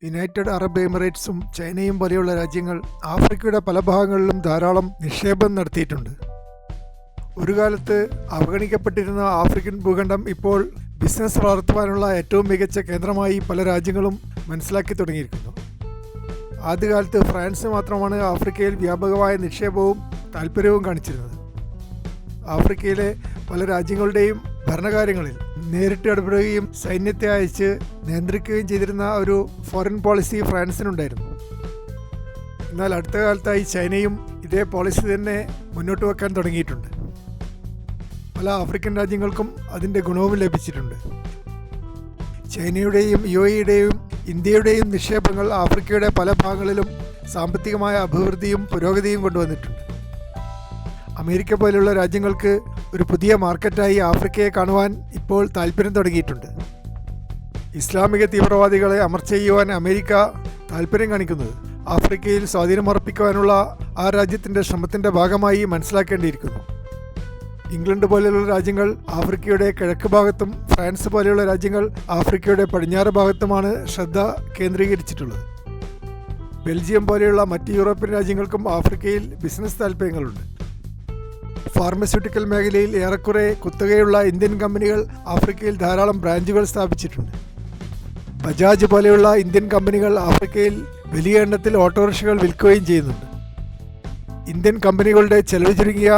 United Arab എമിറേറ്റ്സും ചൈനയും പോലെയുള്ള രാജ്യങ്ങൾ ആഫ്രിക്കയുടെ പല ഭാഗങ്ങളിലും ധാരാളം നിക്ഷേപം നടത്തിയിട്ടുണ്ട്. ഒരു കാലത്ത് അവഗണിക്കപ്പെട്ടിരുന്ന ആഫ്രിക്കൻ ഭൂഖണ്ഡം ഇപ്പോൾ ബിസിനസ് വളർത്തുവാനുള്ള ഏറ്റവും മികച്ച കേന്ദ്രമായി പല രാജ്യങ്ങളും മനസ്സിലാക്കി തുടങ്ങിയിരിക്കുന്നു. ആദ്യകാലത്ത് ഫ്രാൻസ് മാത്രമാണ് ആഫ്രിക്കയിൽ വ്യാപകമായ നിക്ഷേപവും താൽപ്പര്യവും കാണിച്ചിരുന്നത്. ആഫ്രിക്കയിലെ പല രാജ്യങ്ങളുടെയും ഭരണകാര്യങ്ങളിൽ നേരിട്ട് ഇടപെടുകയും സൈന്യത്തെ അയച്ച് നിയന്ത്രിക്കുകയും ചെയ്തിരുന്ന ഒരു ഫോറിൻ പോളിസി ഫ്രാൻസിനുണ്ടായിരുന്നു. എന്നാൽ അടുത്ത കാലത്തായി ചൈനയും ഇതേ പോളിസി തന്നെ മുന്നോട്ട് വെക്കാൻ തുടങ്ങിയിട്ടുണ്ട്. പല ആഫ്രിക്കൻ രാജ്യങ്ങൾക്കും അതിൻ്റെ ഗുണവും ലഭിച്ചിട്ടുണ്ട്. ചൈനയുടെയും UAEയുടെയും ഇന്ത്യയുടെയും നിക്ഷേപങ്ങൾ ആഫ്രിക്കയുടെ പല ഭാഗങ്ങളിലും സാമ്പത്തികമായ അഭിവൃദ്ധിയും പുരോഗതിയും കൊണ്ടുവന്നിട്ടുണ്ട്. അമേരിക്ക പോലെയുള്ള രാജ്യങ്ങൾക്ക് ഒരു പുതിയ മാർക്കറ്റായി ആഫ്രിക്കയെ കാണുവാൻ ഇപ്പോൾ താല്പര്യം തുടങ്ങിയിട്ടുണ്ട്. ഇസ്ലാമിക തീവ്രവാദികളെ അമർച്ച ചെയ്യുവാൻ അമേരിക്ക താല്പര്യം കാണിക്കുന്നത് ആഫ്രിക്കയിൽ സ്വാധീനമർപ്പിക്കുവാനുള്ള ആ രാജ്യത്തിൻ്റെ ശ്രമത്തിൻ്റെ ഭാഗമായി മനസ്സിലാക്കേണ്ടിയിരിക്കുന്നു. ഇംഗ്ലണ്ട് പോലെയുള്ള രാജ്യങ്ങൾ ആഫ്രിക്കയുടെ കിഴക്ക് ഭാഗത്തും ഫ്രാൻസ് പോലെയുള്ള രാജ്യങ്ങൾ ആഫ്രിക്കയുടെ പടിഞ്ഞാറ് ഭാഗത്തുമാണ് ശ്രദ്ധ കേന്ദ്രീകരിച്ചിട്ടുള്ളത്. ബെൽജിയം പോലെയുള്ള മറ്റ് യൂറോപ്യൻ രാജ്യങ്ങൾക്കും ആഫ്രിക്കയിൽ ബിസിനസ് താൽപ്പര്യങ്ങളുണ്ട്. ഫാർമസ്യൂട്ടിക്കൽ മേഖലയിൽ ഏറെക്കുറെ കുത്തകയുള്ള ഇന്ത്യൻ കമ്പനികൾ ആഫ്രിക്കയിൽ ധാരാളം ബ്രാഞ്ചുകൾ സ്ഥാപിച്ചിട്ടുണ്ട്. ബജാജ് പോലെയുള്ള ഇന്ത്യൻ കമ്പനികൾ ആഫ്രിക്കയിൽ വലിയ എണ്ണത്തിൽ ഓട്ടോറിക്ഷകൾ വിൽക്കുകയും ചെയ്യുന്നുണ്ട്. ഇന്ത്യൻ കമ്പനികളുടെ ചെലവ് ചുരുങ്ങിയ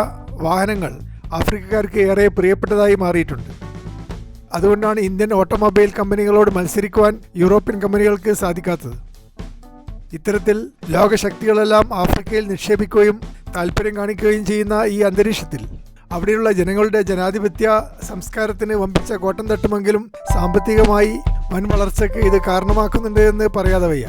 വാഹനങ്ങൾ ആഫ്രിക്കക്കാർക്ക് ഏറെ പ്രിയപ്പെട്ടതായി മാറിയിട്ടുണ്ട്. അതുകൊണ്ടാണ് ഇന്ത്യൻ ഓട്ടോമൊബൈൽ കമ്പനികളോട് മത്സരിക്കുവാൻ യൂറോപ്യൻ കമ്പനികൾക്ക് സാധിക്കാത്തത്. ഇത്തരത്തിൽ ലോകശക്തികളെല്ലാം ആഫ്രിക്കയിൽ നിക്ഷേപിക്കുകയും താല്പര്യം കാണിക്കുകയും ചെയ്യുന്ന ഈ അന്തരീക്ഷത്തിൽ അവിടെയുള്ള ജനങ്ങളുടെ ജനാധിപത്യ സംസ്കാരത്തിന് വമ്പിച്ച കോട്ടം തട്ടുമെങ്കിലും സാമ്പത്തികമായി വൻ വളർച്ചയ്ക്ക് ഇത് കാരണമാക്കുന്നുണ്ട് എന്ന് പറയാതെ വയ്യ.